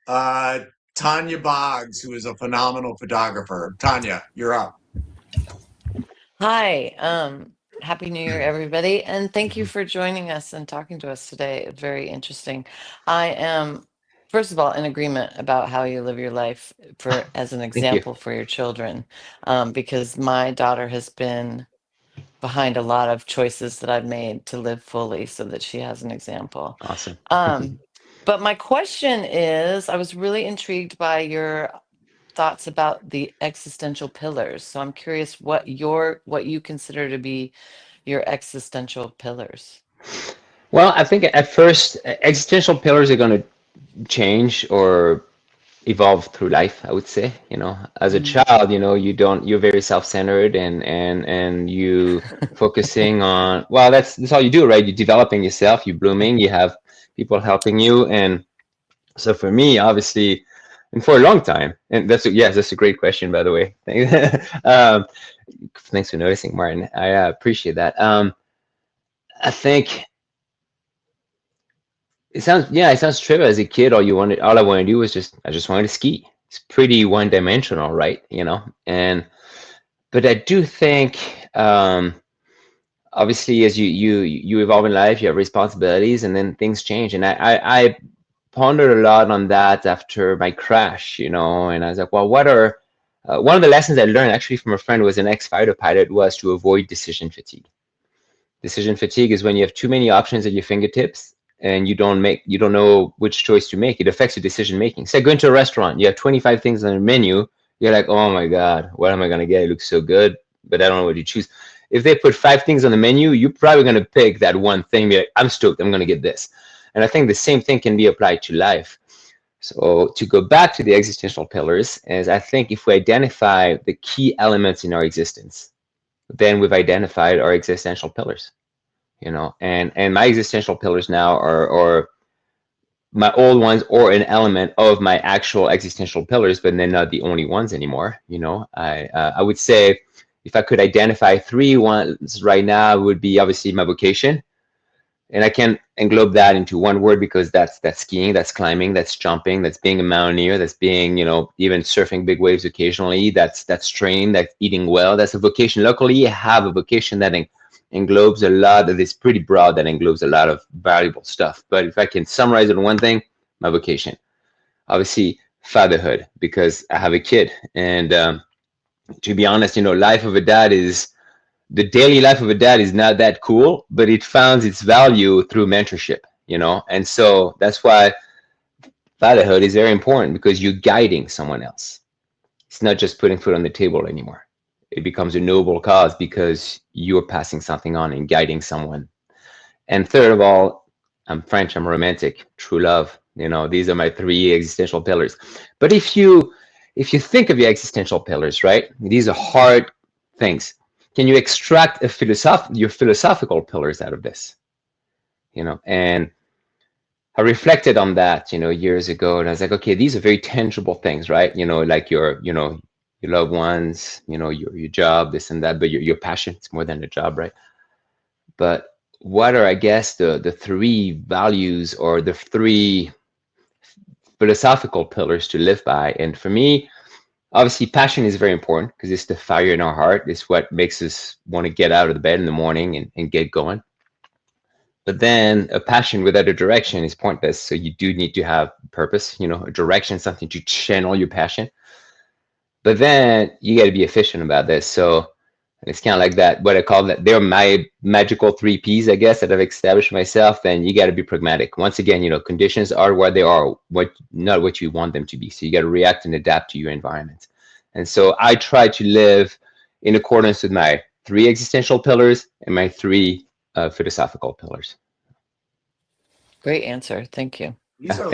uh, Tanya Boggs, who is a phenomenal photographer. Tanya, you're up. Hi, Happy New Year, everybody, and thank you for joining us and talking to us today. It's very interesting. I am, first of all, in agreement about how you live your life for as an Thank you. example for your children, because my daughter has been behind a lot of choices that I've made to live fully so that she has an example. Awesome. Um, but my question is, I was really intrigued by your thoughts about the existential pillars. So I'm curious what you consider to be your existential pillars. Well, I think at first, existential pillars are going to change or evolve through life, I would say. As a Mm. child, you're very self-centered and you focusing on, well, that's all you do, right? You're developing yourself, you're blooming, you have people helping you. And so for me, obviously, and for a long time, and yes, that's a great question, by the way. Thanks for noticing, Martin. I appreciate that. I think it sounds trivial. As a kid, all I wanted to do was I just wanted to ski. It's pretty one-dimensional, right? But I do think, obviously, as you evolve in life, you have responsibilities, and then things change. And I pondered a lot on that after my crash, and I was like, well, what are one of the lessons I learned actually from a friend who was an ex-fighter pilot was to avoid decision fatigue. Decision fatigue is when you have too many options at your fingertips and you don't know which choice to make. It affects your decision making. Say go into a restaurant, you have 25 things on the menu, you're like, oh my God, what am I gonna get? It looks so good, but I don't know what to choose. If they put 5 things on the menu, you're probably gonna pick that one thing, be like, I'm stoked, I'm gonna get this. And I think the same thing can be applied to life. So to go back to the existential pillars, is I think if we identify the key elements in our existence, then we've identified our existential pillars. And my existential pillars now are or my old ones or an element of my actual existential pillars, but they're not the only ones anymore. I would say if I could identify three ones right now, it would be obviously my vocation. And I can englobe that into one word because that's skiing, that's climbing, that's jumping, that's being a mountaineer, that's being, even surfing big waves occasionally, that's training, that's eating well, that's a vocation. Luckily, I have a vocation that englobes a lot that is pretty broad, that englobes a lot of valuable stuff. But if I can summarize it in one thing, my vocation. Obviously, fatherhood, because I have a kid. And to be honest, life of a dad is the daily life of a dad is not that cool, but it finds its value through mentorship. And so that's why fatherhood is very important because you're guiding someone else. It's not just putting food on the table anymore. It becomes a noble cause because you're passing something on and guiding someone. And third of all, I'm French, I'm romantic, true love. These are my three existential pillars. But if you think of your existential pillars, right? These are hard things. Can you extract your philosophical pillars out of this? And I reflected on that, years ago, and I was like, okay, these are very tangible things, right? Like your loved ones, your job, this and that, but your passion, it's more than a job, right? But what are, I guess, the three values or the three philosophical pillars to live by? And for me, obviously, passion is very important because it's the fire in our heart. It's what makes us want to get out of the bed in the morning and get going. But then a passion without a direction is pointless. So you do need to have purpose, a direction, something to channel your passion. But then you got to be efficient about this. So it's kind of like that, what I call that. They're my magical 3 Ps, I guess, that I've established myself. Then you got to be pragmatic. Once again, conditions are what they are, not what you want them to be. So you got to react and adapt to your environment. And so I try to live in accordance with my three existential pillars and my three philosophical pillars. Great answer. Thank you. These are